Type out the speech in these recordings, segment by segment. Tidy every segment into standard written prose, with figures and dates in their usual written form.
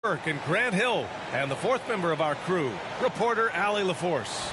And Grant Hill, and the fourth member of our crew, reporter Allie LaForce.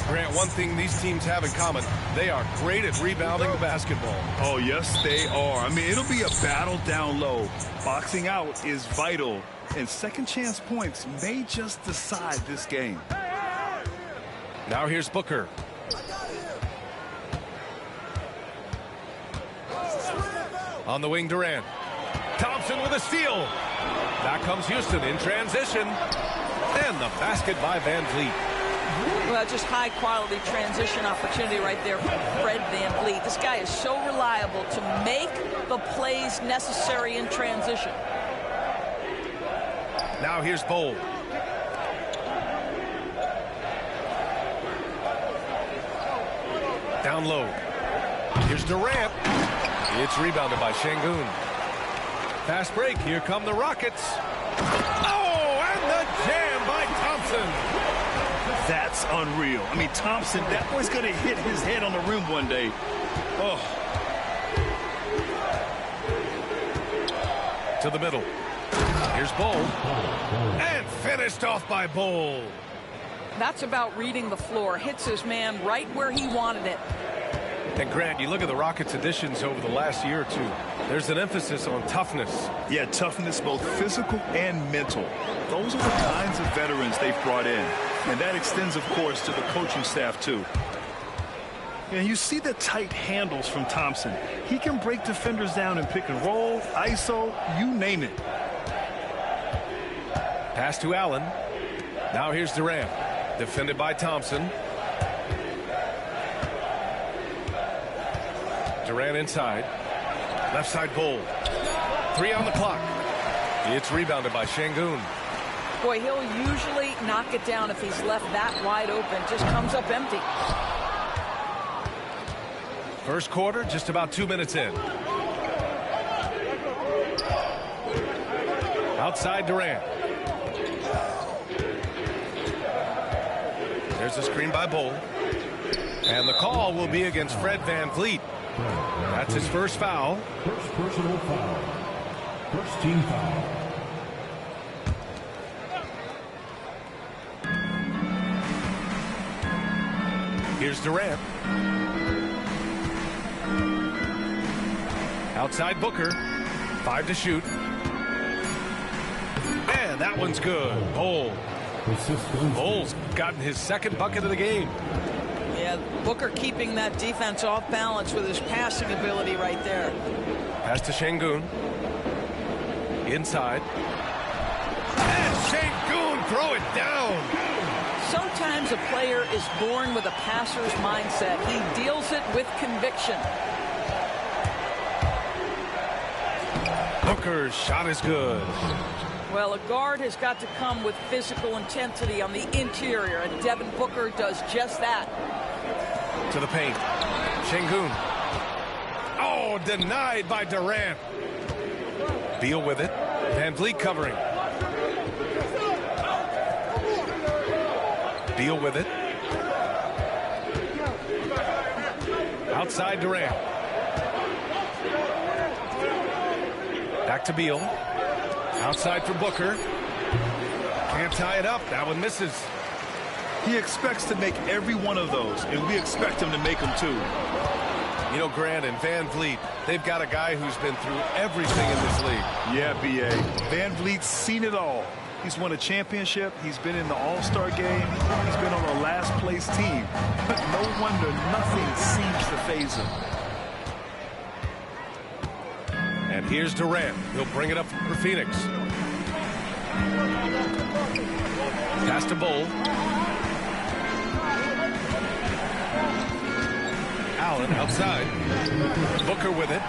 Grant, one thing these teams have in common, they are great at rebounding the basketball. Oh, yes, they are. I mean, it'll be a battle down low. Boxing out is vital, and second chance points may just decide this game. Now here's Booker. On the wing, Durant. Thompson with a steal. Back comes Houston in transition. And the basket by Van Vliet. Well, just high-quality transition opportunity right there from Fred Van Vliet. This guy is so reliable to make the plays necessary in transition. Now here's Bol. Down low. Here's Durant. It's rebounded by Şengün. Fast break. Here come the Rockets. Oh, and the jam by Thompson. That's unreal. I mean, Thompson, that boy's going to hit his head on the rim one day. Oh. To the middle. Here's Bol. And finished off by Bol. That's about reading the floor. Hits his man right where he wanted it. And Grant, you look at the Rockets' additions over the last year or two. There's an emphasis on toughness. Yeah, toughness, both physical and mental. Those are the kinds of veterans they've brought in. And that extends, of course, to the coaching staff, too. And you see the tight handles from Thompson. He can break defenders down in pick and roll, ISO, you name it. Pass to Allen. Now here's Durant. Defended by Thompson. Durant inside. Left side Bol. 3 on the clock. It's rebounded by Şengün. Boy, he'll usually knock it down if he's left that wide open. Just comes up empty. First quarter, just about 2 minutes in. Outside Durant. There's a screen by Bol. And the call will be against Fred Van Vliet. That's his first foul. First personal foul. First team foul. Here's Durant. Outside Booker. 5 to shoot. And that one's good. Bol. Bol's gotten his second bucket of the game. Yeah, Booker keeping that defense off balance with his passing ability right there. Pass to Şengün. Inside. And Şengün throw it down. Sometimes a player is born with a passer's mindset. He deals it with conviction. Booker's shot is good. Well, a guard has got to come with physical intensity on the interior, and Devin Booker does just that. To the paint. Şengün. Oh, denied by Durant. Beal with it. Van Vliet covering. Beal with it. Outside Durant. Back to Beal. Outside for Booker. Can't tie it up. That one misses. He expects to make every one of those, and we expect him to make them too. You know, Grant and Van Vliet, they've got a guy who's been through everything in this league. Yeah, B.A. Van Vliet's seen it all. He's won a championship. He's been in the All-Star game. He's been on a last-place team. But no wonder nothing seems to faze him. And here's Durant. He'll bring it up for Phoenix. Pass to Bull. Allen outside. Booker with it.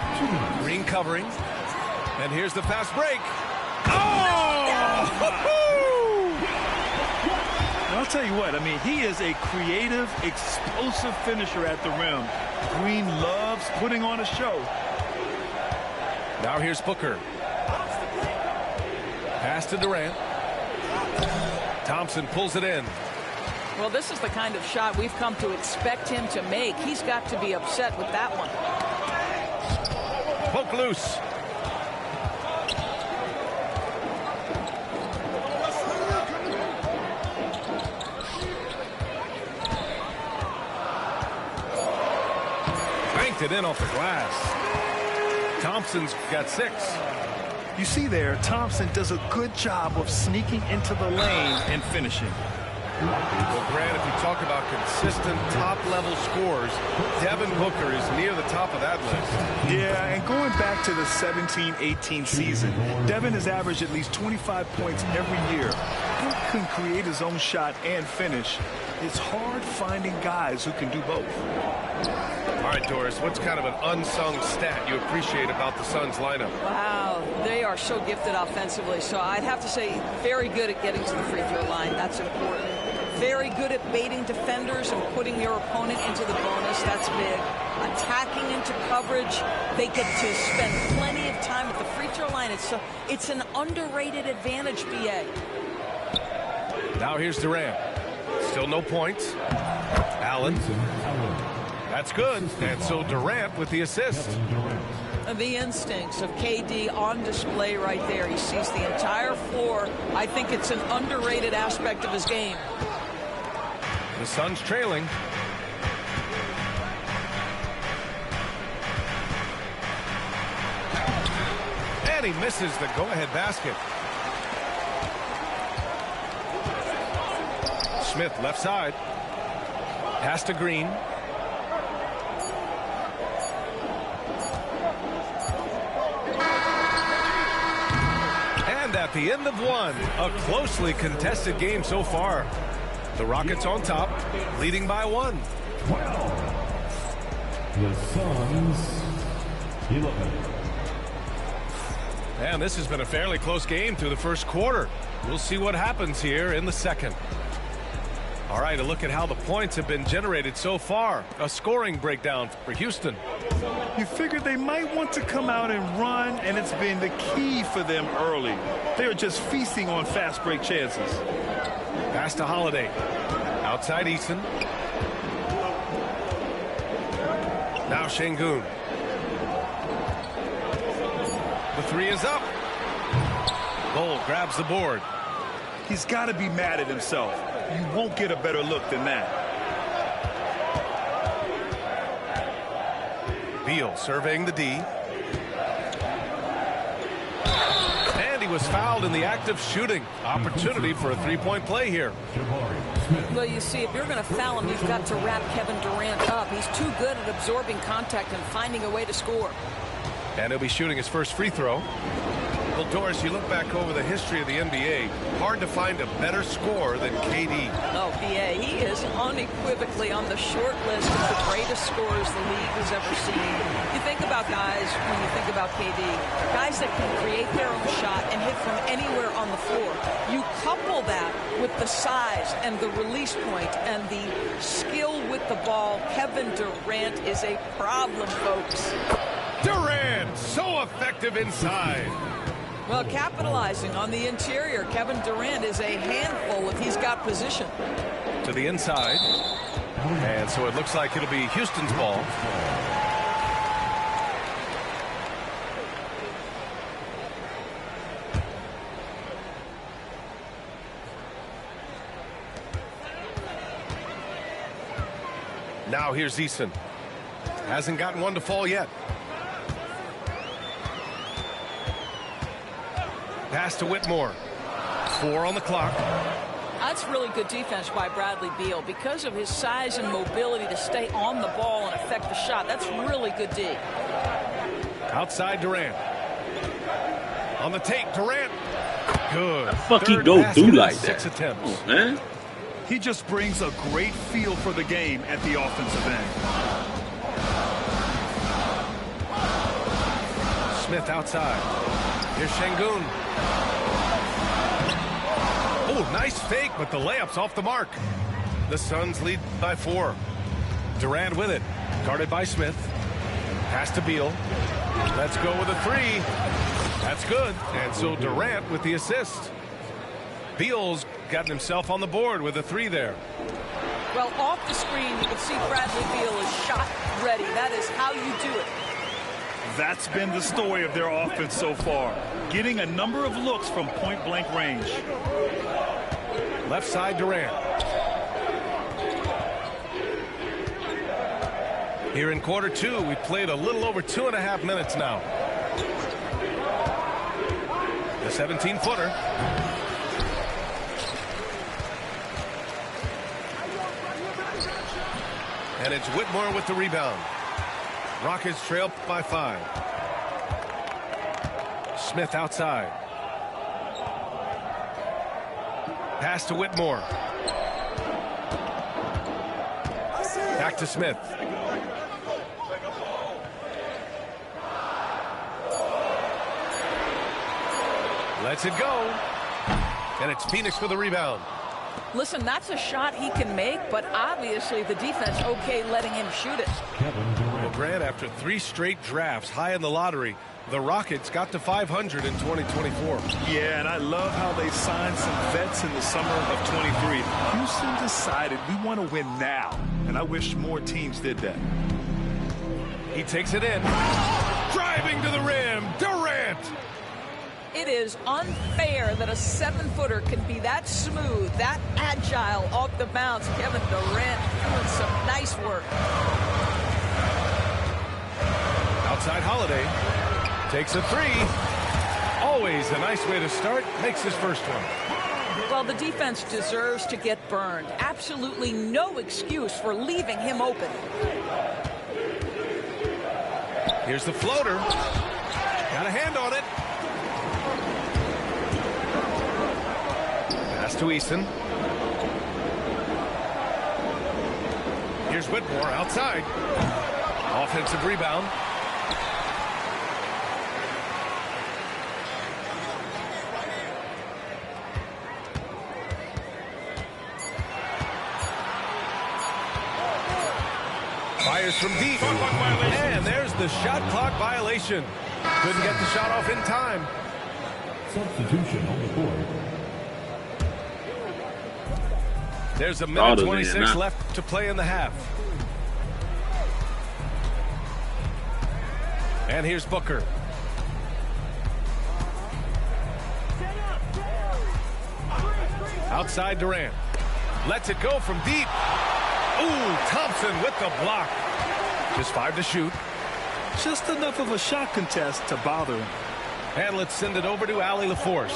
Green covering. And here's the fast break. Oh! And I'll tell you what, I mean, he is a creative, explosive finisher at the rim. Green loves putting on a show. Now here's Booker. Pass to Durant. Thompson pulls it in. Well, this is the kind of shot we've come to expect him to make. He's got to be upset with that one. Poke loose. Banked it in off the glass. Thompson's got 6. You see there, Thompson does a good job of sneaking into the lane and finishing. Well, Grant, if you talk about consistent top-level scores, Devin Booker is near the top of that list. Yeah, and going back to the 17-18 season, Devin has averaged at least 25 points every year. He can create his own shot and finish. It's hard finding guys who can do both. All right, Doris, what's kind of an unsung stat you appreciate about the Suns lineup? Wow, they are so gifted offensively. So I'd have to say very good at getting to the free throw line. That's important. Very good at baiting defenders and putting your opponent into the bonus. That's big. Attacking into coverage. They get to spend plenty of time at the free throw line. It's an underrated advantage, BA. Now here's Durant. Still no points. Allen. That's good. And so Durant with the assist. The instincts of KD on display right there. He sees the entire floor. I think it's an underrated aspect of his game. The Suns trailing. And he misses the go-ahead basket. Smith left side. Pass to Green. And at the end of one, a closely contested game so far. The Rockets on top, leading by 1. 12. The Suns, 11. And this has been a fairly close game through the first quarter. We'll see what happens here in the second. All right, a look at how the points have been generated so far. A scoring breakdown for Houston. You figured they might want to come out and run, and it's been the key for them early. They're just feasting on fast break chances. Pass to Holiday. Outside Eason. Now Şengün. The 3 is up. Bull grabs the board. He's got to be mad at himself. You won't get a better look than that. Beal surveying the D. And he was fouled in the act of shooting. Opportunity for a three-point play here. Well, you see, if you're going to foul him, you've got to wrap Kevin Durant up. He's too good at absorbing contact and finding a way to score. And he'll be shooting his first free throw. Well, Doris, you look back over the history of the NBA, hard to find a better scorer than KD. Oh, BA, he is unequivocally on the short list of the greatest scorers the league has ever seen. You think about guys, when you think about KD, guys that can create their own shot and hit from anywhere on the floor. You couple that with the size and the release point and the skill with the ball. Kevin Durant is a problem, folks. Durant, so effective inside. Well, capitalizing on the interior, Kevin Durant is a handful if he's got position. To the inside. And so it looks like it'll be Houston's ball. Now here's Eason. Hasn't gotten one to fall yet. Pass to Whitmore. 4 on the clock. That's really good defense by Bradley Beal because of his size and mobility to stay on the ball and affect the shot. That's really good D. Outside Durant. On the take, Durant. Good. The fuck he go through like that? 6 attempts. Oh, man. He just brings a great feel for the game at the offensive end. Smith outside. Here's Şengün. Oh, nice fake, but the layup's off the mark. The Suns lead by 4. Durant with it. Guarded by Smith. Pass to Beal. Let's go with a 3. That's good. And so Durant with the assist. Beal's gotten himself on the board with a 3 there. Well, off the screen, you can see Bradley Beal is shot ready. That is how you do it. That's been the story of their offense so far. Getting a number of looks from point-blank range. Left side, Durant. Here in quarter 2, we played a little over 2.5 minutes now. The 17-footer. And it's Whitmore with the rebound. Rockets trail by 5. Smith outside. Pass to Whitmore. Back to Smith. Lets it go. And it's Phoenix for the rebound. Listen, that's a shot he can make, but obviously the defense okay letting him shoot it. Well, Grant, after 3 straight drafts high in the lottery, the Rockets got to 500 in 2024. Yeah, and I love how they signed some vets in the summer of 23. Houston decided we want to win now, and I wish more teams did that. He takes it in. Driving to the rim, Durant. It is unfair that a 7-footer can be that smooth, that agile off the bounce. Kevin Durant doing some nice work. Outside Holiday. Takes a 3. Always a nice way to start. Makes his first one. Well, the defense deserves to get burned. Absolutely no excuse for leaving him open. Here's the floater. Got a hand on it. Pass to Eason. Here's Whitmore outside. Offensive rebound. Fires from deep. And there's the shot clock violation. Couldn't get the shot off in time. Substitution on the board. There's a minute 26 left to play in the half. And here's Booker. Outside Durant. Lets it go from deep. Ooh, Thompson with the block. Just 5 to shoot. Just enough of a shot contest to bother him. And let's send it over to Allie LaForce.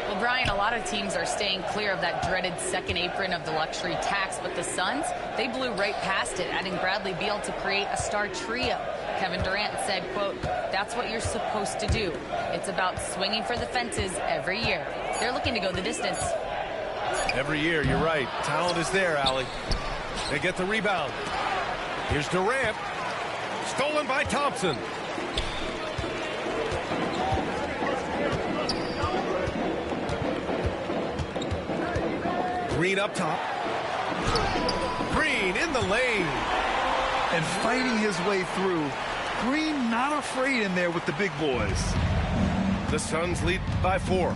Well, Brian, a lot of teams are staying clear of that dreaded second apron of the luxury tax, but the Suns, they blew right past it, adding Bradley Beal to create a star trio. Kevin Durant said, quote, "That's what you're supposed to do. It's about swinging for the fences every year." They're looking to go the distance. Every year, you're right. Talent is there, Allie. They get the rebound. Here's Durant. Stolen by Thompson. Green up top. Green in the lane. And fighting his way through. Green not afraid in there with the big boys. The Suns lead by 4.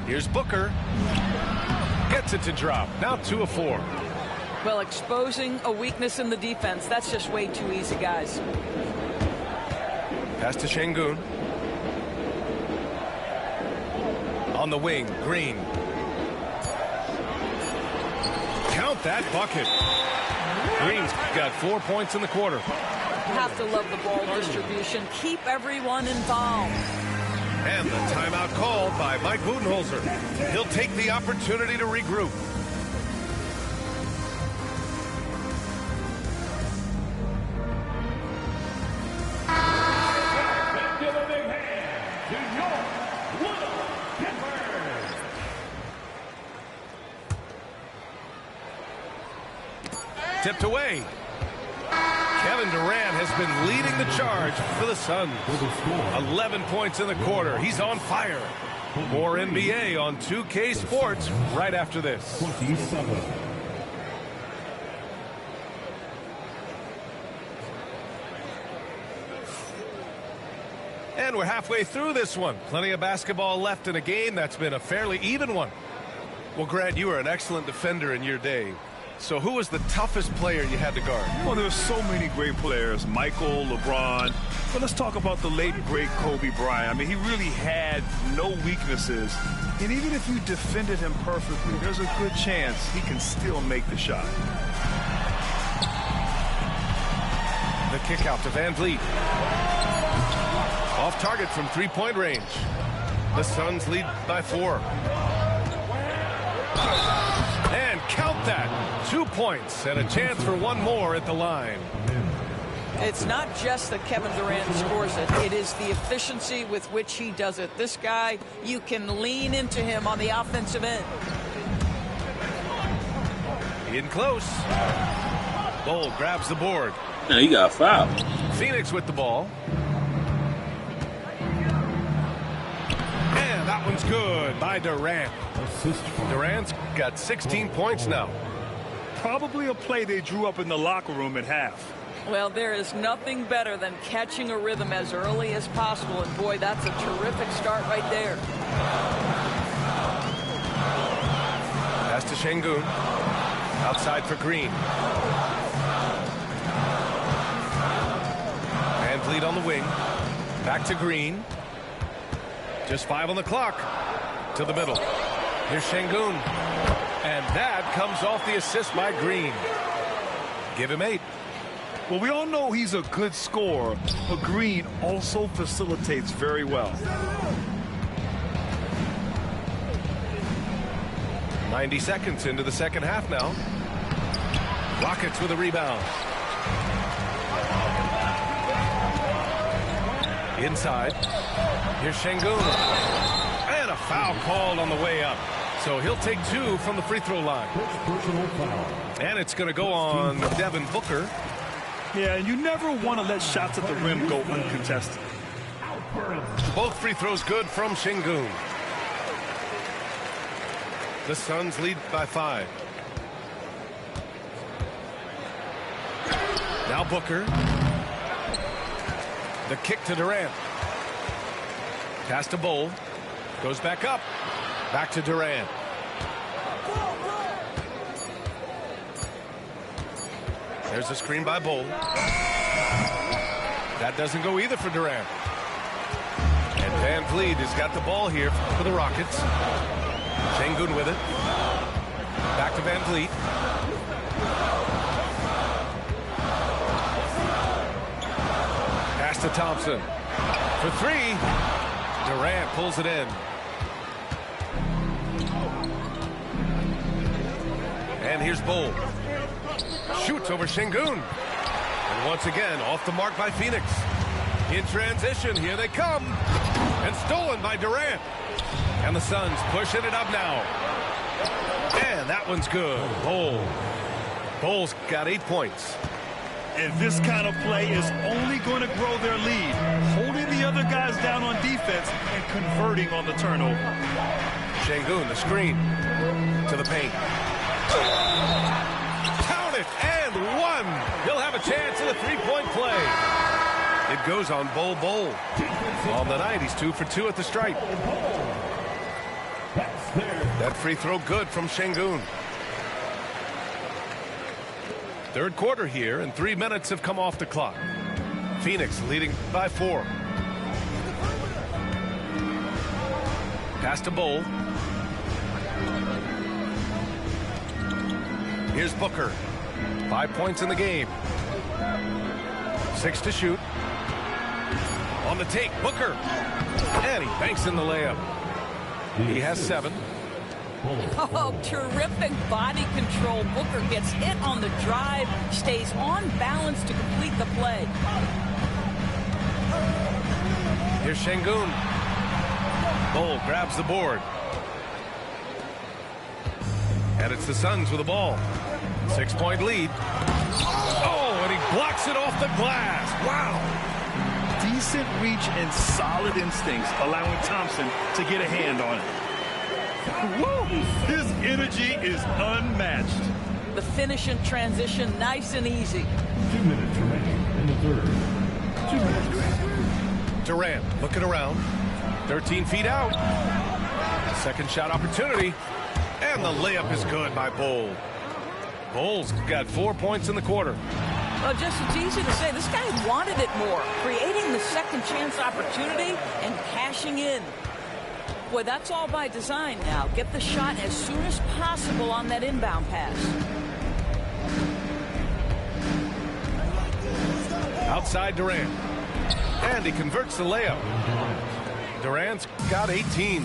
Here's Booker. Gets it to drop. Now 2 of 4. Well, exposing a weakness in the defense, that's just way too easy, guys. Pass to Şengün. On the wing, Green. Count that bucket. Green's got 4 points in the quarter. Have to love the ball distribution. Keep everyone involved. And the timeout called by Mike Budenholzer. He'll take the opportunity to regroup. Tipped away. Kevin Durant has been leading the charge for the Suns. 11 points in the quarter. He's on fire. More NBA on 2K Sports right after this. 27. And we're halfway through this one. Plenty of basketball left in a game that's been a fairly even one. Well, Grant, you were an excellent defender in your day. So who was the toughest player you had to guard? Well, there's so many great players. Michael, LeBron. But let's talk about the late, great Kobe Bryant. I mean, he really had no weaknesses. And even if you defended him perfectly, there's a good chance he can still make the shot. The kick out to Van Vliet. Off target from three-point range. The Suns lead by 4. And count that. 2 points and a chance for one more at the line. It's not just that Kevin Durant scores it. It is the efficiency with which he does it. This guy, you can lean into him on the offensive end. In close. Bull grabs the board. Now he got fouled. Phoenix with the ball. And that one's good by Durant. Durant's got 16 points now. Probably a play they drew up in the locker room at half. Well, there is nothing better than catching a rhythm as early as possible. And, boy, that's a terrific start right there. Pass to Şengün. Outside for Green. Van Vliet on the wing. Back to Green. Just 5 on the clock. To the middle. Here's Şengün. And that comes off the assist by Green. Give him 8. Well, we all know he's a good scorer, but Green also facilitates very well. 90 seconds into the second half now. Rockets with a rebound. Inside. Here's Şengün. And a foul called on the way up. So he'll take 2 from the free throw line. And it's going to go on Devin Booker. Yeah, and you never want to let shots at the rim go uncontested. Both free throws good from Şengün. The Suns lead by 5. Now Booker. The kick to Durant. Pass to Bull. Goes back up. Back to Durant. There's a screen by Bull. That doesn't go either for Durant. And Van Vliet has got the ball here for the Rockets. Şengün with it. Back to Van Vliet. Pass to Thompson. For 3. Durant pulls it in. And here's Bull. Shoots over Şengün. Once again, off the mark by Phoenix. In transition, here they come. And stolen by Durant. And the Suns pushing it up now. And that one's good. Bulls got 8 points. And this kind of play is only going to grow their lead. Holding the other guys down on defense and converting on the turnover. Şengün, the screen. To the paint. Count it, and one. He'll have a chance in the three-point play. It goes on Bol. On the night, he's 2 for 2 at the stripe. That free throw good from Şengün. Third quarter here, and 3 minutes have come off the clock. Phoenix leading by 4. Pass to Bol. Here's Booker. 5 points in the game. 6 to shoot. On the take, Booker. And he banks in the layup. He has 7. Oh, terrific body control. Booker gets hit on the drive, stays on balance to complete the play. Here's Şengün. Bol grabs the board. And it's the Suns with the ball. 6-point lead. Oh, and he blocks it off the glass. Wow. Decent reach and solid instincts, allowing Thompson to get a hand on it. Woo! His energy is unmatched. The finish and transition, nice and easy. 2 minutes remaining in the third. 2 minutes. Durant looking around. 13 feet out. Second shot opportunity. And the layup is good by Bol. Bol's got 4 points in the quarter. Well, just it's easy to say. This guy wanted it more. Creating the second chance opportunity and cashing in. Boy, that's all by design now. Get the shot as soon as possible on that inbound pass. Outside Durant. And he converts the layup. Durant's got 18.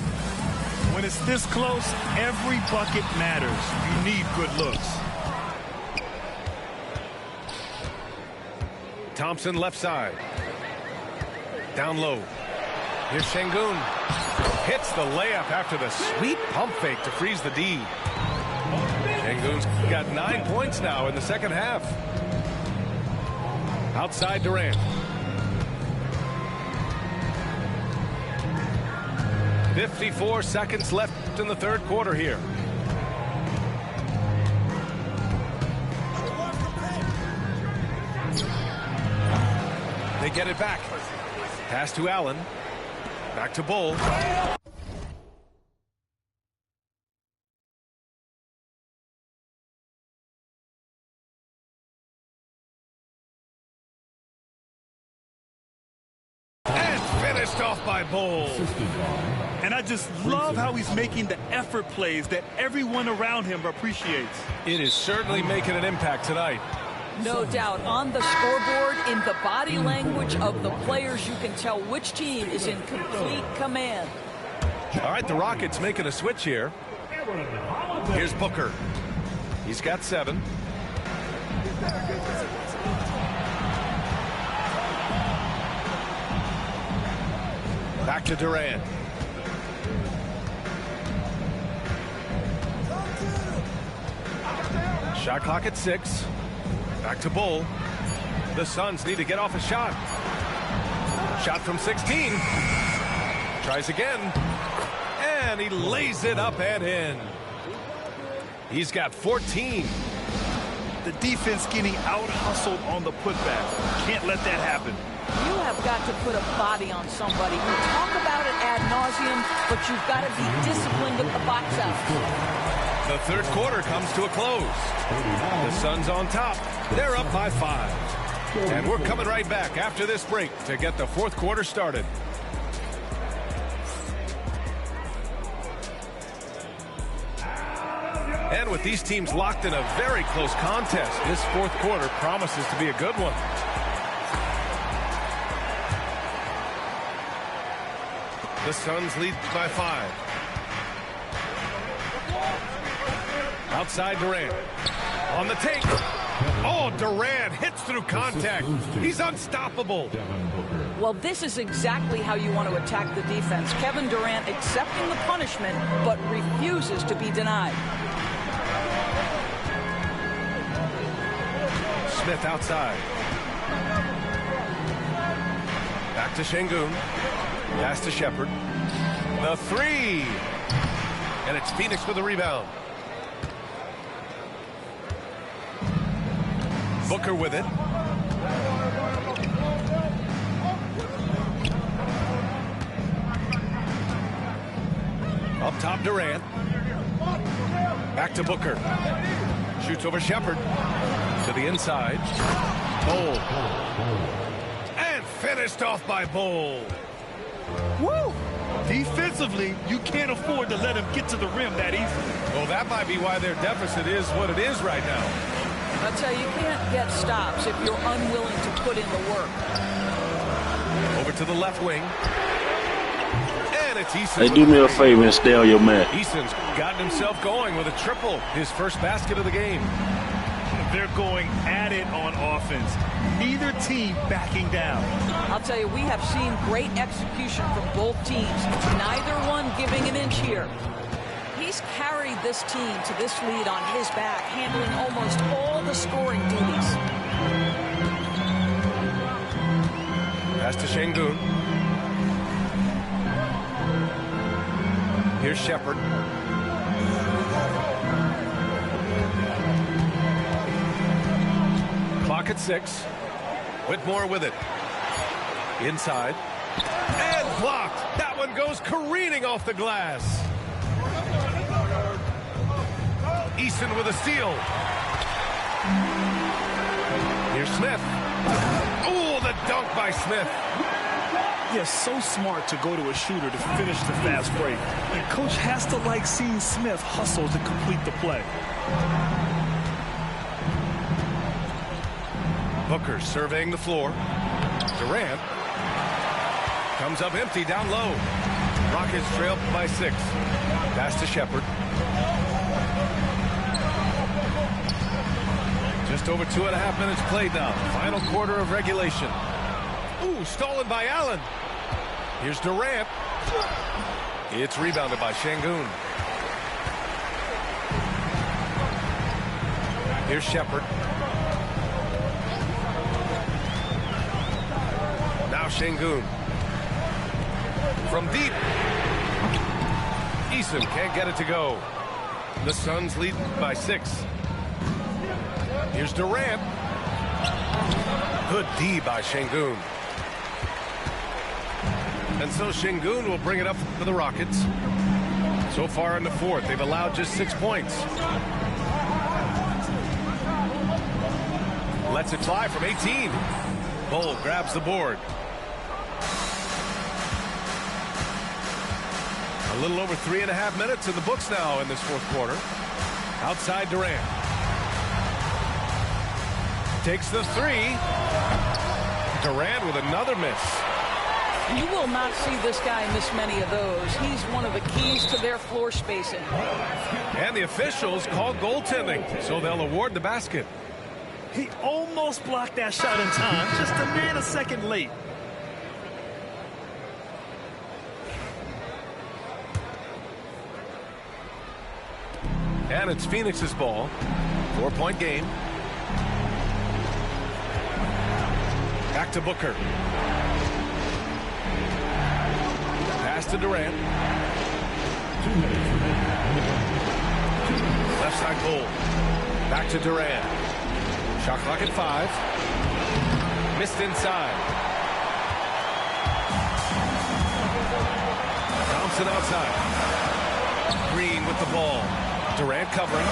When it's this close, every bucket matters. You need good looks. Thompson left side. Down low. Here's Şengün. Hits the layup after the sweet pump fake to freeze the D. Şengün's got 9 points now in the second half. Outside Durant. 54 seconds left in the third quarter here. They get it back. Pass to Allen. Back to Bol. And finished off by Bol. And I just love how he's making the effort plays that everyone around him appreciates. It is certainly making an impact tonight. No doubt. On the scoreboard, in the body language of the players, you can tell which team is in complete command. All right, the Rockets making a switch here. Here's Booker. He's got 7. Back to Durant. Shot clock at 6. Back to Bol. The Suns need to get off a shot. Shot from 16. Tries again. And he lays it up and in. He's got 14. The defense getting out-hustled on the putback. Can't let that happen. You have got to put a body on somebody. We talk about it ad nauseum, but you've got to be disciplined with the box out. The third quarter comes to a close. The Suns on top. They're up by 5. And we're coming right back after this break to get the fourth quarter started. And with these teams locked in a very close contest, this fourth quarter promises to be a good one. The Suns lead by 5. Outside Durant. On the take. Oh, Durant hits through contact. He's unstoppable. Devin Booker. Well, this is exactly how you want to attack the defense. Kevin Durant accepting the punishment, but refuses to be denied. Smith outside. Back to Şengün. Pass to Shepherd. The three. And it's Phoenix with the rebound. Booker with it. Up top, Durant. Back to Booker. Shoots over Shepherd. To the inside. Bol. And finished off by Bol. Woo! Defensively, you can't afford to let him get to the rim that easily. Well, that might be why their deficit is what it is right now. I tell you, you can't get stops if you're unwilling to put in the work. Over to the left wing. And it's Eason. Hey, do me a favor and stay on your man. Eason's gotten himself going with a triple. His first basket of the game. They're going at it on offense. Neither team backing down. I'll tell you, we have seen great execution from both teams. Neither one giving an inch here. He's carried this team to this lead on his back, handling almost all the scoring duties. Pass to Şengün. Here's Shepherd. Clock at 6. Whitmore with it. Inside. And blocked. That one goes careening off the glass. Eason with a steal. Here's Smith. Oh, the dunk by Smith. Yeah, so smart to go to a shooter to finish the fast break. And coach has to like seeing Smith hustle to complete the play. Booker surveying the floor. Durant comes up empty down low. Rockets trail by 6. Pass to Shepherd. Just over 2.5 minutes played now. Final quarter of regulation. Ooh, stolen by Allen. Here's Durant. It's rebounded by Şengün. Here's Shepherd. Now Şengün. From deep. Eason can't get it to go. The Suns lead by 6. Here's Durant. Good D by Şengün. And so Şengün will bring it up for the Rockets. So far in the fourth, they've allowed just 6 points. Lets it fly from 18. Bol grabs the board. A little over 3.5 minutes in the books now in this fourth quarter. Outside Durant. Takes the three. Durant with another miss. You will not see this guy miss many of those. He's one of the keys to their floor spacing. And the officials call goaltending, so they'll award the basket. He almost blocked that shot in time, just a nanosecond late. And it's Phoenix's ball. 4-point game. Back to Booker. Pass to Durant. 2 minutes remaining. Left side goal. Back to Durant. Shot clock at 5. Missed inside. Thompson outside. Green with the ball. Durant covering.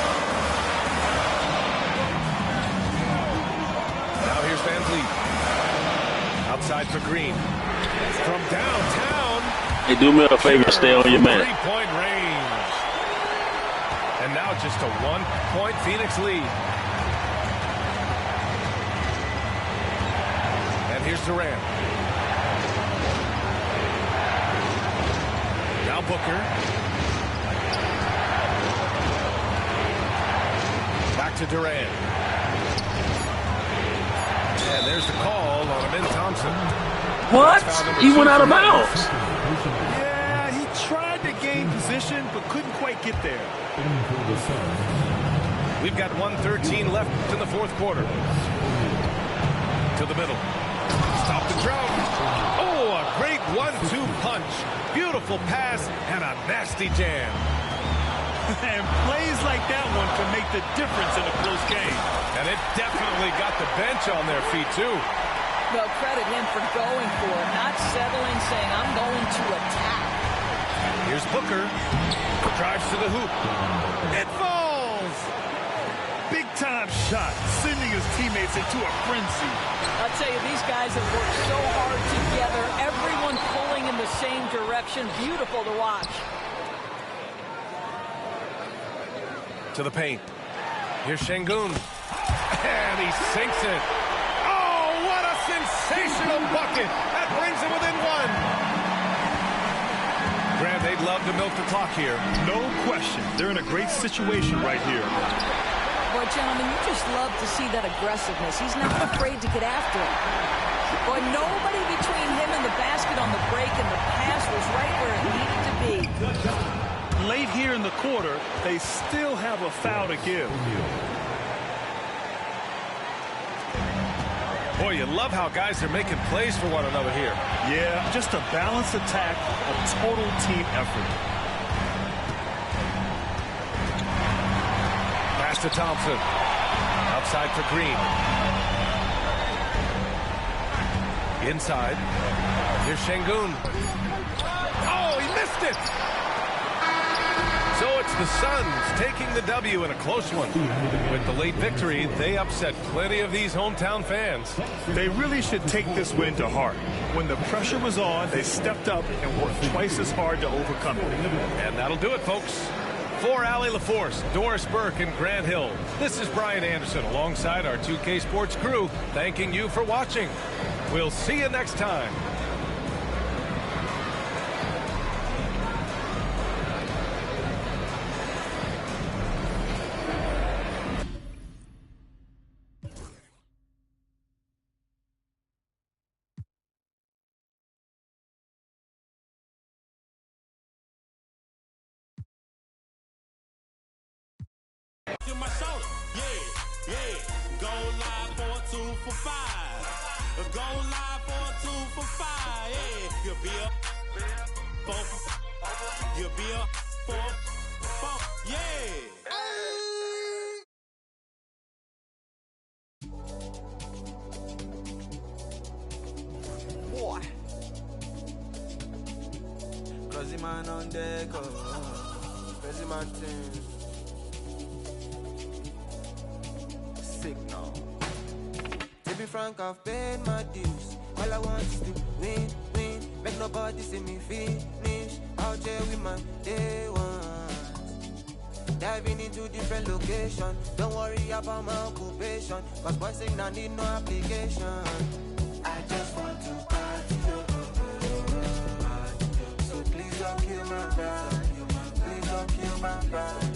Now here's Van Vliet. Outside for Green. From downtown. Hey, do me a favor and stay on your man. 3-point range. And now just a 1-point Phoenix lead. And here's Durant. Now Booker. Back to Durant. And there's the call on Amin Thompson. What? He went out of bounds. Yeah, he tried to gain position, but couldn't quite get there. We've got 1:13 left in the fourth quarter. To the middle. Stop the drought. Oh, a great 1-2 punch. Beautiful pass and a nasty jam. And plays like that one can make the difference in a close game. And it definitely got the bench on their feet, too. Well, credit him for going for it, not settling, saying, I'm going to attack. Here's Booker. Drives to the hoop. It falls! Big-time shot, sending his teammates into a frenzy. I'll tell you, these guys have worked so hard together. Everyone pulling in the same direction. Beautiful to watch. To the paint. Here's Şengün. And he sinks it. Oh, what a sensational bucket. That brings him within one. Grant, they'd love to milk the clock here. No question. They're in a great situation right here. Boy, gentlemen, you just love to see that aggressiveness. He's not afraid to get after it. Boy, nobody between him and the basket on the break, and the pass was right where it needed to be. Late here in the quarter, they still have a foul to give. Boy, you love how guys are making plays for one another here. Yeah, just a balanced attack, a total team effort. Pass to Thompson. Outside for Green. Inside. Here's Şengün. Oh, he missed it! So it's the Suns taking the W in a close one. With the late victory, they upset plenty of these hometown fans. They really should take this win to heart. When the pressure was on, they stepped up and worked twice as hard to overcome it. And that'll do it, folks. For Allie LaForce, Doris Burke, and Grant Hill, this is Brian Anderson alongside our 2K Sports crew, thanking you for watching. We'll see you next time. In my shoulder, yeah. Go live for 2 for 5. Go live for 2 for 5. Yeah, you'll be up 4 for 5. You'll be up 4 for 4. Yeah. Boy. Crazy man on deck. Crazy man thing. Signal. To be frank, I've paid my dues. All I want is to win. Make nobody see me finish. Out there with my day ones. Diving into different locations. Don't worry about my occupation. Cause boy signal need no application. I just want to party. So please don't kill my vibe. Please don't kill my vibe.